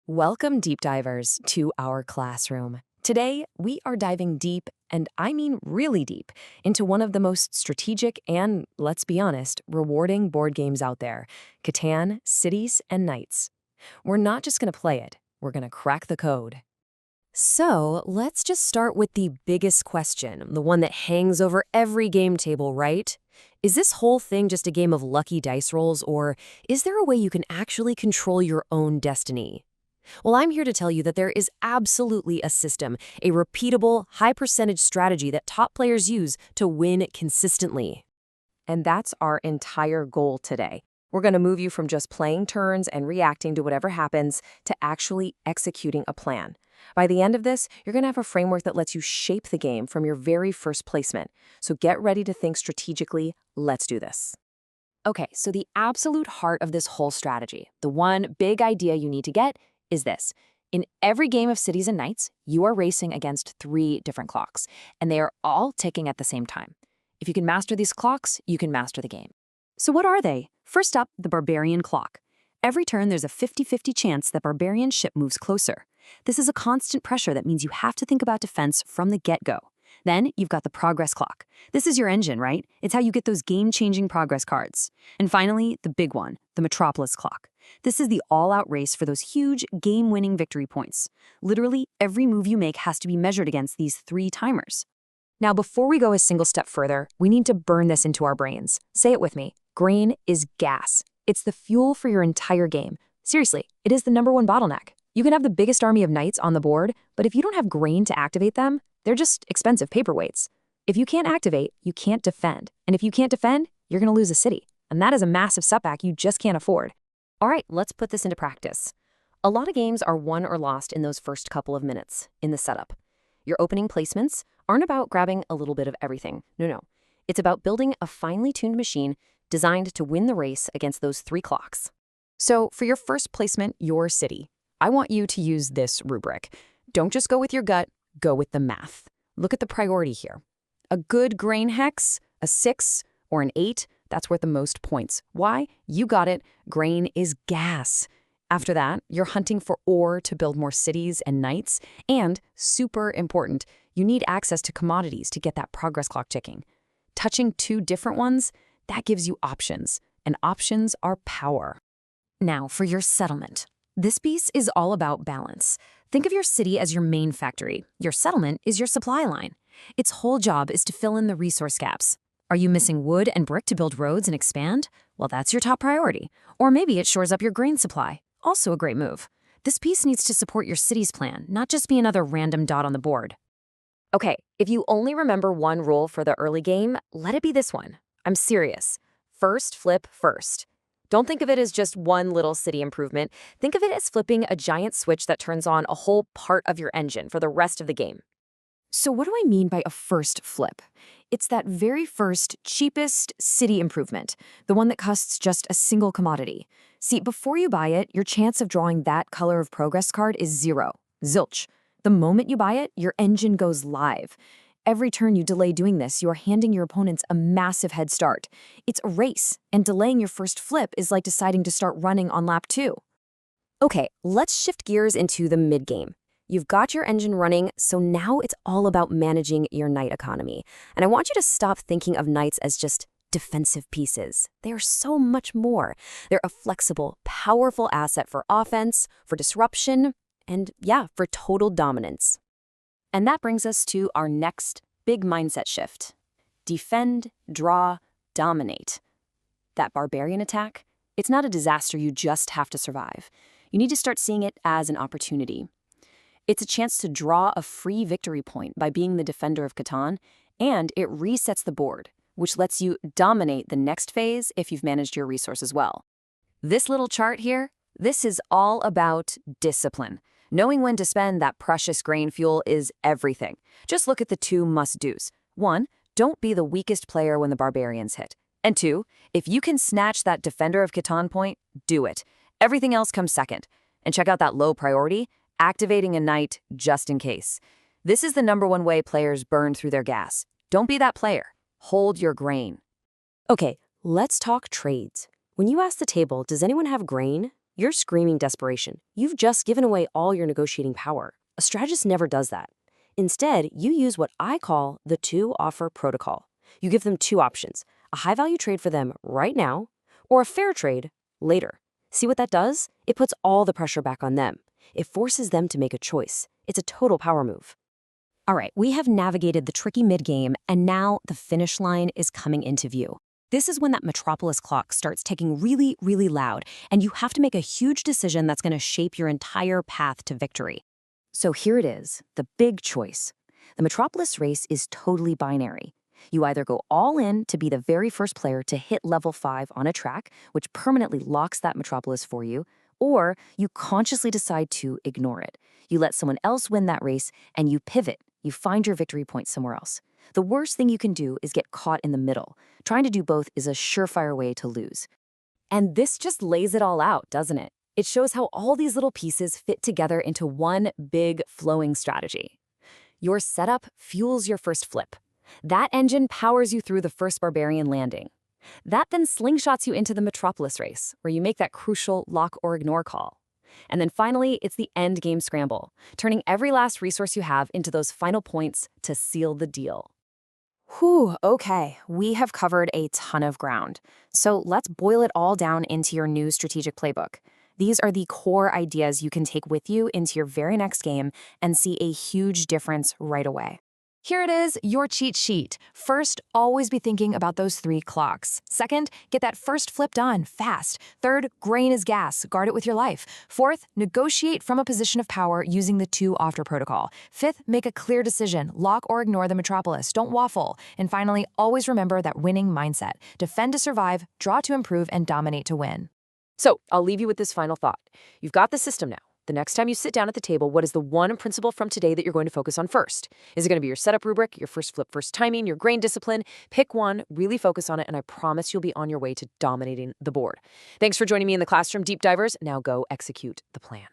Welcome, deep divers, to our classroom. Today, we are diving deep, and I mean really deep, into one of the most strategic and, let's be honest, rewarding board games out there, Catan, Cities and Knights. We're not just going to play it, we're going to crack the code. So, let's just start with the biggest question, the one that hangs over every game table, right? Is this whole thing just a game of lucky dice rolls, or is there a way you can actually control your own destiny? Well, I'm here to tell you that there is absolutely a system, a repeatable, high-percentage strategy that top players use to win consistently. And that's our entire goal today. We're going to move you from just playing turns and reacting to whatever happens to actually executing a plan. By the end of this, you're going to have a framework that lets you shape the game from your very first placement. So get ready to think strategically. Let's do this. Okay, so the absolute heart of this whole strategy, the one big idea you need to get, is this. In every game of Cities and Knights, you are racing against 3 different clocks, and they are all ticking at the same time. If you can master these clocks, you can master the game. So what are they? First up, the barbarian clock. Every turn, there's a 50-50 chance that barbarian ship moves closer. This is a constant pressure that means you have to think about defense from the get-go. Then, you've got the progress clock. This is your engine, right? It's how you get those game-changing progress cards. And finally, the big one, the metropolis clock. This is the all-out race for those huge, game-winning victory points. Literally, every move you make has to be measured against these 3 timers. Now, before we go a single step further, we need to burn this into our brains. Say it with me. Grain is gas. It's the fuel for your entire game. Seriously, it is the #1 bottleneck. You can have the biggest army of knights on the board, but if you don't have grain to activate them, they're just expensive paperweights. If you can't activate, you can't defend. And if you can't defend, you're going to lose a city. And that is a massive setback you just can't afford. All right, let's put this into practice. A lot of games are won or lost in those first couple of minutes, in the setup. Your opening placements aren't about grabbing a little bit of everything. No. It's about building a finely tuned machine designed to win the race against those 3 clocks. So for your first placement, your city, I want you to use this rubric. Don't just go with your gut, go with the math. Look at the priority here. A good grain hex, a 6 or an 8, that's worth the most points. Why? You got it. Grain is gas. After that, you're hunting for ore to build more cities and knights. And, super important, you need access to commodities to get that progress clock ticking. Touching 2 different ones, that gives you options. And options are power. Now, for your settlement. This piece is all about balance. Think of your city as your main factory. Your settlement is your supply line. Its whole job is to fill in the resource gaps. Are you missing wood and brick to build roads and expand? Well, that's your top priority. Or maybe it shores up your grain supply. Also a great move. This piece needs to support your city's plan, not just be another random dot on the board. Okay, if you only remember one rule for the early game, let it be this one. I'm serious. First flip first. Don't think of it as just one little city improvement. Think of it as flipping a giant switch that turns on a whole part of your engine for the rest of the game. So what do I mean by a first flip? It's that very first, cheapest city improvement, the one that costs just a single commodity. See, before you buy it, your chance of drawing that color of progress card is 0. Zilch. The moment you buy it, your engine goes live. Every turn you delay doing this, you're handing your opponents a massive head start. It's a race, and delaying your first flip is like deciding to start running on lap 2. Okay, let's shift gears into the mid-game. You've got your engine running, so now it's all about managing your knight economy. And I want you to stop thinking of knights as just defensive pieces. They are so much more. They're a flexible, powerful asset for offense, for disruption, and for total dominance. And that brings us to our next big mindset shift. Defend, draw, dominate. That barbarian attack, it's not a disaster you just have to survive. You need to start seeing it as an opportunity. It's a chance to draw a free victory point by being the defender of Catan, and it resets the board, which lets you dominate the next phase if you've managed your resources well. This little chart here, this is all about discipline. Knowing when to spend that precious grain fuel is everything. Just look at the 2 must-dos. 1, don't be the weakest player when the barbarians hit. And 2, if you can snatch that defender of Catan point, do it. Everything else comes second. And check out that low priority, activating a knight just in case. This is the #1 way players burn through their gas. Don't be that player. Hold your grain. Okay, let's talk trades. When you ask the table, does anyone have grain? You're screaming desperation. You've just given away all your negotiating power. A strategist never does that. Instead, you use what I call the two-offer protocol. You give them two options, a high-value trade for them right now, or a fair trade later. See what that does? It puts all the pressure back on them. It forces them to make a choice. It's a total power move. All right, we have navigated the tricky mid-game, and now the finish line is coming into view. This is when that metropolis clock starts ticking really, really loud, and you have to make a huge decision that's going to shape your entire path to victory. So here it is, the big choice. The metropolis race is totally binary. You either go all in to be the very first player to hit level 5 on a track, which permanently locks that metropolis for you, or you consciously decide to ignore it. You let someone else win that race, and you pivot. You find your victory point somewhere else. The worst thing you can do is get caught in the middle. Trying to do both is a surefire way to lose. And this just lays it all out, doesn't it? It shows how all these little pieces fit together into one big flowing strategy. Your setup fuels your first flip. That engine powers you through the first barbarian landing. That then slingshots you into the metropolis race, where you make that crucial lock or ignore call. And then finally, it's the end game scramble, turning every last resource you have into those final points to seal the deal. Whew, okay, we have covered a ton of ground. So let's boil it all down into your new strategic playbook. These are the core ideas you can take with you into your very next game and see a huge difference right away. Here it is, your cheat sheet. First, always be thinking about those 3 clocks. Second, get that first flip done, fast. Third, grain is gas, guard it with your life. Fourth, negotiate from a position of power using the two-offer protocol. Fifth, make a clear decision, lock or ignore the metropolis, don't waffle. And finally, always remember that winning mindset. Defend to survive, draw to improve, and dominate to win. So, I'll leave you with this final thought. You've got the system now. The next time you sit down at the table, what is the one principle from today that you're going to focus on first? Is it going to be your setup rubric, your first flip, first timing, your grain discipline? Pick one, really focus on it, and I promise you'll be on your way to dominating the board. Thanks for joining me in the Classroom Deep Divers. Now go execute the plan.